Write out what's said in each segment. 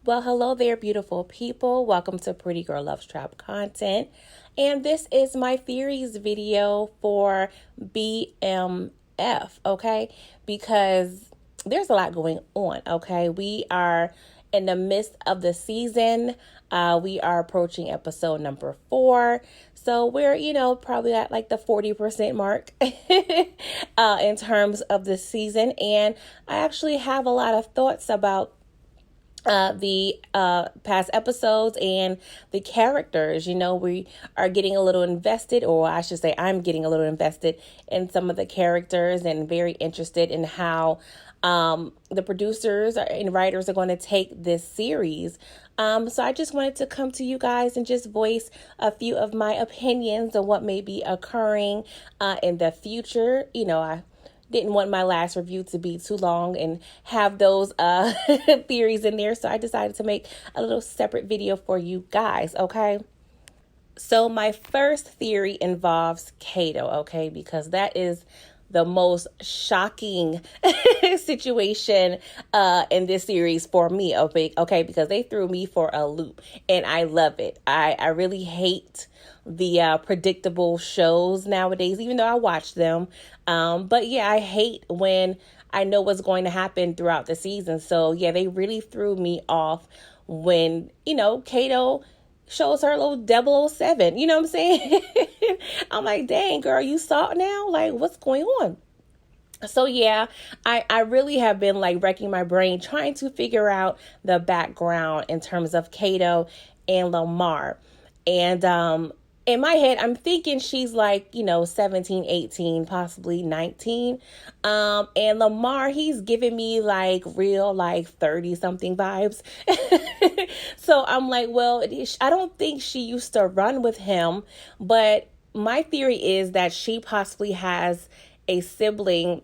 Well, hello there, beautiful people. Welcome to Pretty Girl Loves Trap content. And this is my theories video for BMF, okay? Because there's a lot going on, okay? We are in the midst of the season. We are approaching episode number 4. So we're, probably at like the 40% mark in terms of the season. And I actually have a lot of thoughts about the past episodes and the characters. We are getting a little invested, or I should say I'm getting a little invested in some of the characters and very interested in how the producers and writers are going to take this series. So I just wanted to come to you guys and just voice a few of my opinions on what may be occurring in the future. I didn't want my last review to be too long and have those theories in there. So I decided to make a little separate video for you guys, okay? So my first theory involves Kato, okay? Because that is the most shocking situation in this series for me, okay? Because they threw me for a loop and I love it. I really hate the predictable shows nowadays, even though I watch them. But yeah, I hate when I know what's going to happen throughout the season. So yeah, they really threw me off when, Kato shows her little 007. You know what I'm saying? I'm like, dang, girl, you saw it now? Like, what's going on? So yeah, I really have been like wrecking my brain trying to figure out the background in terms of Kato and Lamar. And in my head, I'm thinking she's like, 17, 18, possibly 19. And Lamar, he's giving me like real, like 30 something vibes. So I'm like, well, I don't think she used to run with him, but my theory is that she possibly has a sibling,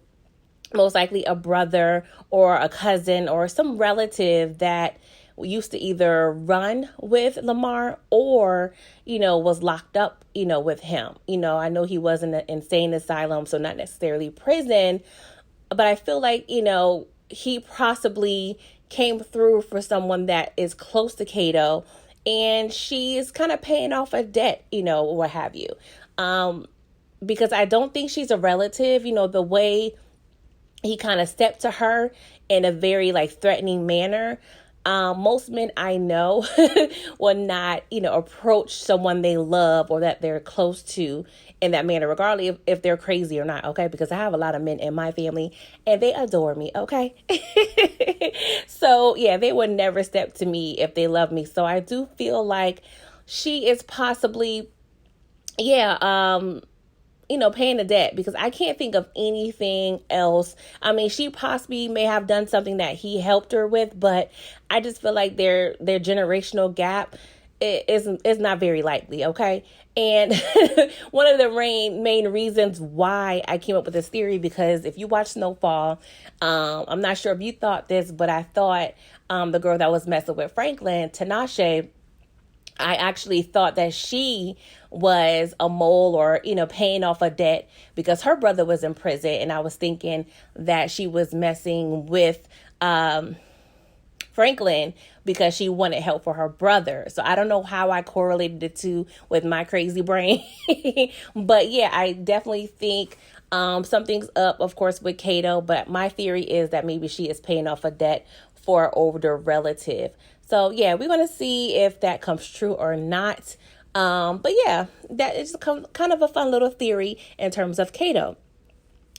most likely a brother or a cousin or some relative that used to either run with Lamar or, was locked up, with him. I know he was in an insane asylum, so not necessarily prison, but I feel like, he possibly came through for someone that is close to Kato, and she's kind of paying off a debt, what have you. Because I don't think she's a relative, the way he kind of stepped to her in a very like threatening manner. Most men I know will not, approach someone they love or that they're close to in that manner, regardless if they're crazy or not, okay? Because I have a lot of men in my family and they adore me, okay? So, yeah, they would never step to me if they love me. So I do feel like she is possibly, paying the debt, because I can't think of anything else. I mean, she possibly may have done something that he helped her with, but I just feel like their generational gap is not very likely, okay? And one of the main reasons why I came up with this theory, because if you watch Snowfall, I'm not sure if you thought this, but I thought the girl that was messing with Franklin, Tinashe, I actually thought that she was a mole or, paying off a debt because her brother was in prison. And I was thinking that she was messing with Franklin because she wanted help for her brother. So I don't know how I correlated the two with my crazy brain. But yeah, I definitely think something's up, of course, with Kato. But my theory is that maybe she is paying off a debt for an older relative. So yeah, we're going to see if that comes true or not. But yeah, that is kind of a fun little theory in terms of Kato.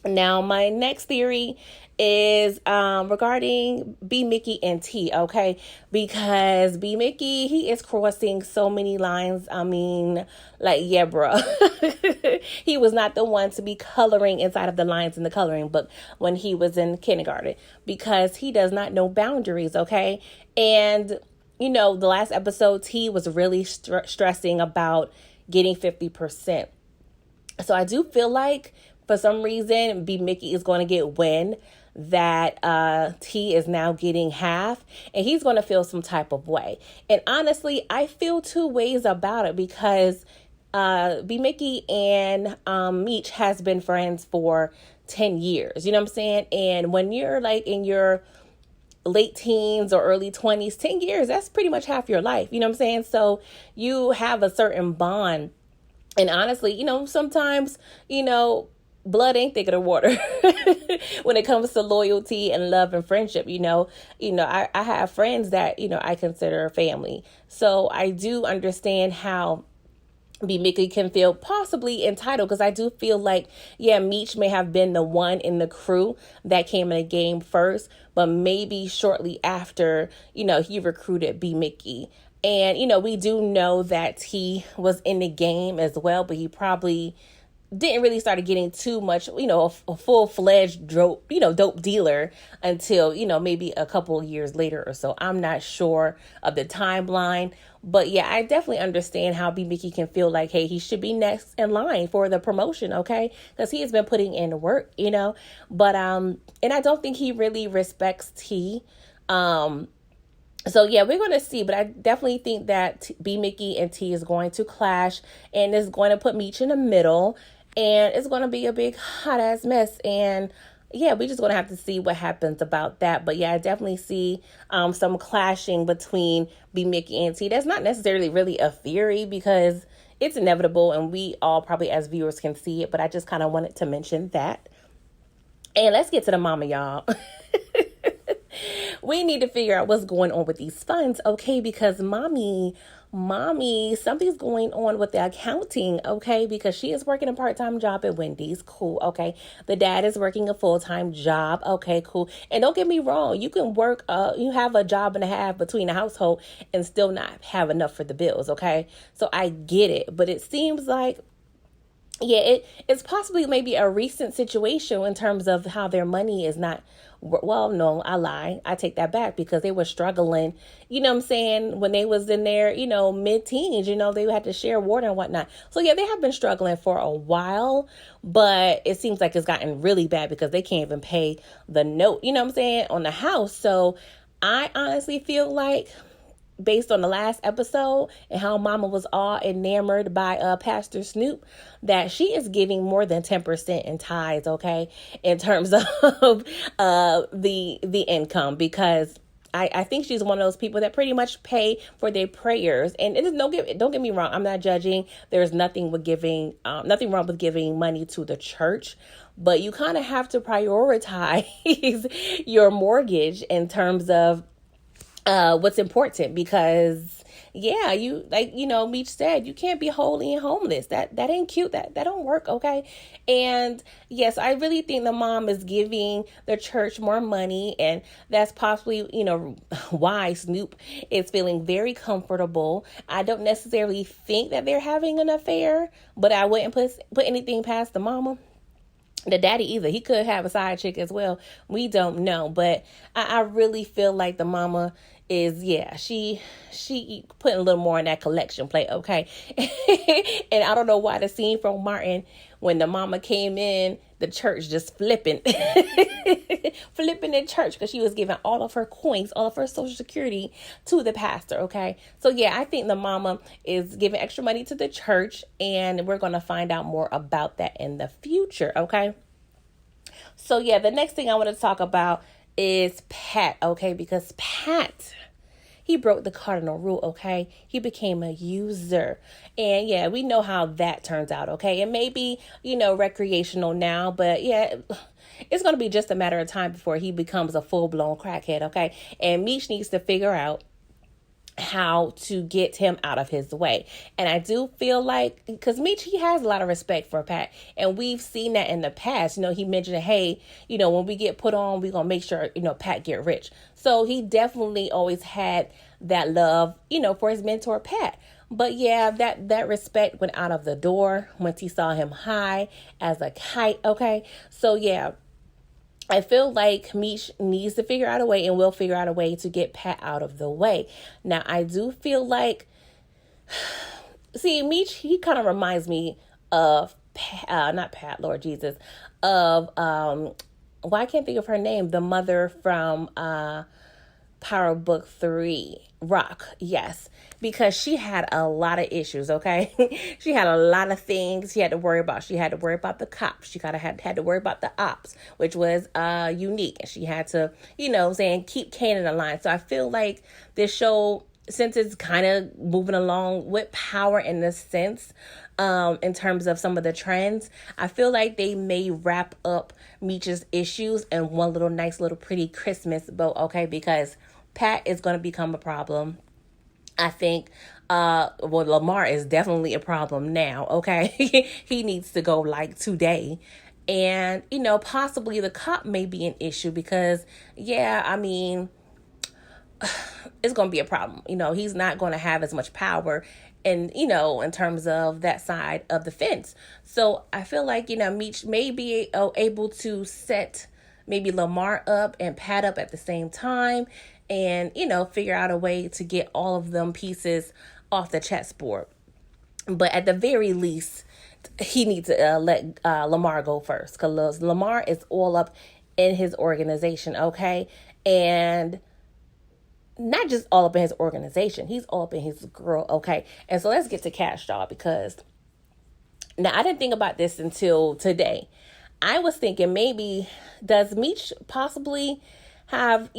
Now, my next theory is regarding B. Mickey and T, okay? Because B. Mickey, he is crossing so many lines. I mean, like, yeah, bro. He was not the one to be coloring inside of the lines in the coloring book when he was in kindergarten, because he does not know boundaries, okay? And, the last episode, T was really stressing about getting 50%. So I do feel like for some reason, B. Mickey is going to get wind that T is now getting half, and he's going to feel some type of way. And honestly, I feel two ways about it, because B. Mickey and Meech has been friends for 10 years. You know what I'm saying? And when you're like in your late teens or early 20s, 10 years, that's pretty much half your life. You know what I'm saying? So you have a certain bond. And honestly, sometimes, blood ain't thicker than water when it comes to loyalty and love and friendship. I have friends that, I consider family. So I do understand how B. Mickey can feel possibly entitled, because I do feel like, yeah, Meech may have been the one in the crew that came in the game first, but maybe shortly after, he recruited B. Mickey. And, we do know that he was in the game as well, but he probably didn't really start getting too much, a full-fledged dope dealer until, maybe a couple of years later or so. I'm not sure of the timeline, but yeah, I definitely understand how B. Mickey can feel like, hey, he should be next in line for the promotion, okay? Because he has been putting in work, but, and I don't think he really respects T. So yeah, we're going to see, but I definitely think that B. Mickey and T is going to clash, and is going to put Meech in the middle, and it's going to be a big hot ass mess. And yeah, we're just going to have to see what happens about that. But yeah, I definitely see some clashing between B. Mickey and T. That's not necessarily really a theory, because it's inevitable, and we all probably as viewers can see it, but I just kind of wanted to mention that. And let's get to the mama, y'all. We need to figure out what's going on with these funds, okay? Because mommy, something's going on with the accounting, okay? Because she is working a part-time job at Wendy's, cool, okay? The dad is working a full-time job, okay, cool. And don't get me wrong, you can work, you have a job and a half between the household and still not have enough for the bills, okay? So I get it, but it seems like, yeah, it's possibly maybe a recent situation in terms of how their money is not, well, no, I lie. I take that back, because they were struggling, what I'm saying, when they was in their, mid-teens, they had to share water and whatnot. So yeah, they have been struggling for a while, but it seems like it's gotten really bad because they can't even pay the note, what I'm saying, on the house. So I honestly feel like, based on the last episode and how mama was all enamored by Pastor Snoop, that she is giving more than 10% in tithes, okay, in terms of the income, because I think she's one of those people that pretty much pay for their prayers. And it is don't get me wrong, I'm not judging. There's nothing wrong with giving money to the church, but you kind of have to prioritize your mortgage in terms of what's important, because yeah, you Meech said, you can't be holy and homeless. That ain't cute. That don't work, okay? And yes, I really think the mom is giving the church more money, and that's possibly, why Snoop is feeling very comfortable. I don't necessarily think that they're having an affair, but I wouldn't put anything past the mama. The daddy either. He could have a side chick as well. We don't know. But I really feel like the mama is, yeah, she putting a little more in that collection plate, okay? And I don't know why the scene from Martin, when the mama came in, the church just flipping. Flipping in church, because she was giving all of her coins, all of her social security to the pastor, okay? So yeah, I think the mama is giving extra money to the church, and we're going to find out more about that in the future, okay? So yeah, the next thing I want to talk about is Pat, okay? Because Pat, he broke the cardinal rule, okay? He became a user. And yeah, we know how that turns out, okay? It may be, recreational now, but yeah, it's going to be just a matter of time before he becomes a full-blown crackhead, okay? And Meech needs to figure out how to get him out of his way. And I do feel like, because Meech, he has a lot of respect for Pat, and we've seen that in the past. He mentioned, hey, when we get put on, we're gonna make sure Pat get rich. So he definitely always had that love for his mentor Pat. But yeah, that respect went out of the door once he saw him high as a kite, okay? So yeah, I feel like Meech needs to figure out a way, and will figure out a way to get Pat out of the way. Now, I do feel like, see, Meech, he kind of reminds me of, not Pat, Lord Jesus, of, I can't think of her name, the mother from Power Book 3, Rock, yes, because she had a lot of issues, okay? She had a lot of things she had to worry about. She had to worry about the cops. She had to worry about the ops, which was unique. And she had to, keep Kanan aligned. So I feel like this show, since it's kind of moving along with Power in this sense, in terms of some of the trends, I feel like they may wrap up Meech's issues in one little nice little pretty Christmas bow, okay? Because Pat is going to become a problem. I think Lamar is definitely a problem now, okay? He needs to go like today. And, possibly the cop may be an issue because, it's going to be a problem. He's not going to have as much power and, in terms of that side of the fence. So I feel like, Meech may be able to set maybe Lamar up and Pat up at the same time and, figure out a way to get all of them pieces off the chessboard. But at the very least, he needs to let Lamar go first because Lamar is all up in his organization, okay? And not just all up in his organization, he's all up in his girl, okay? And so let's get to Cash Doll because now I didn't think about this until today. I was thinking maybe does Meech possibly have,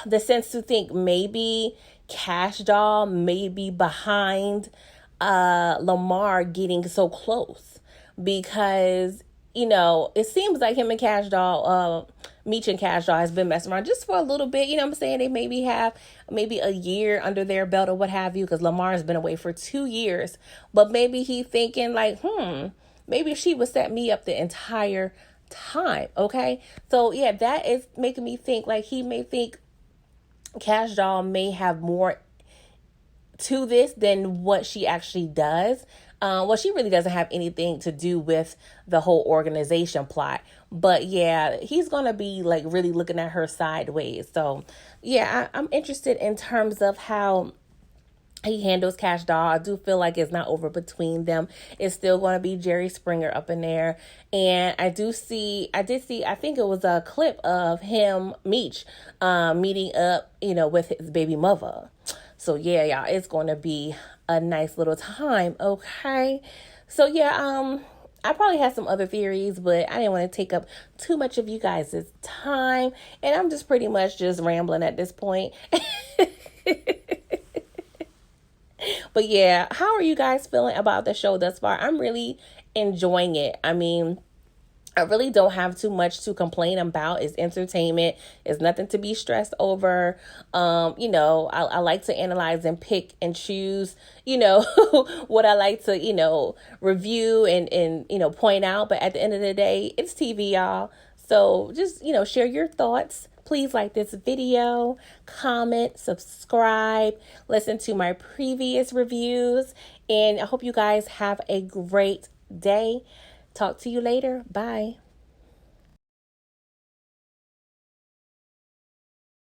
the sense to think maybe Cash Doll may be behind Lamar getting so close because, it seems like him and Cash Doll, Meech and Cash Doll has been messing around just for a little bit. I'm saying? They maybe have maybe a year under their belt or what have you because Lamar has been away for 2 years. But maybe he thinking like, maybe she would set me up the entire time, okay? So, yeah, that is making me think like he may think Cash Doll may have more to this than what she actually does. She really doesn't have anything to do with the whole organization plot. But yeah, he's going to be like really looking at her sideways. So yeah, I'm interested in terms of how he handles Cash Doll. I do feel like it's not over between them. It's still going to be Jerry Springer up in there. And I did see, I think it was a clip of him, Meech, meeting up, with his baby mother. So yeah, y'all, it's going to be a nice little time, okay? So yeah, I probably had some other theories, but I didn't want to take up too much of you guys' time. And I'm just pretty much just rambling at this point. But yeah, how are you guys feeling about the show thus far? I'm really enjoying it. I really don't have too much to complain about. It's entertainment. It's nothing to be stressed over. I like to analyze and pick and choose, what I like to, review and point out. But at the end of the day, it's TV, y'all. So just, share your thoughts. Please like this video, comment, subscribe, listen to my previous reviews. And I hope you guys have a great day. Talk to you later. Bye.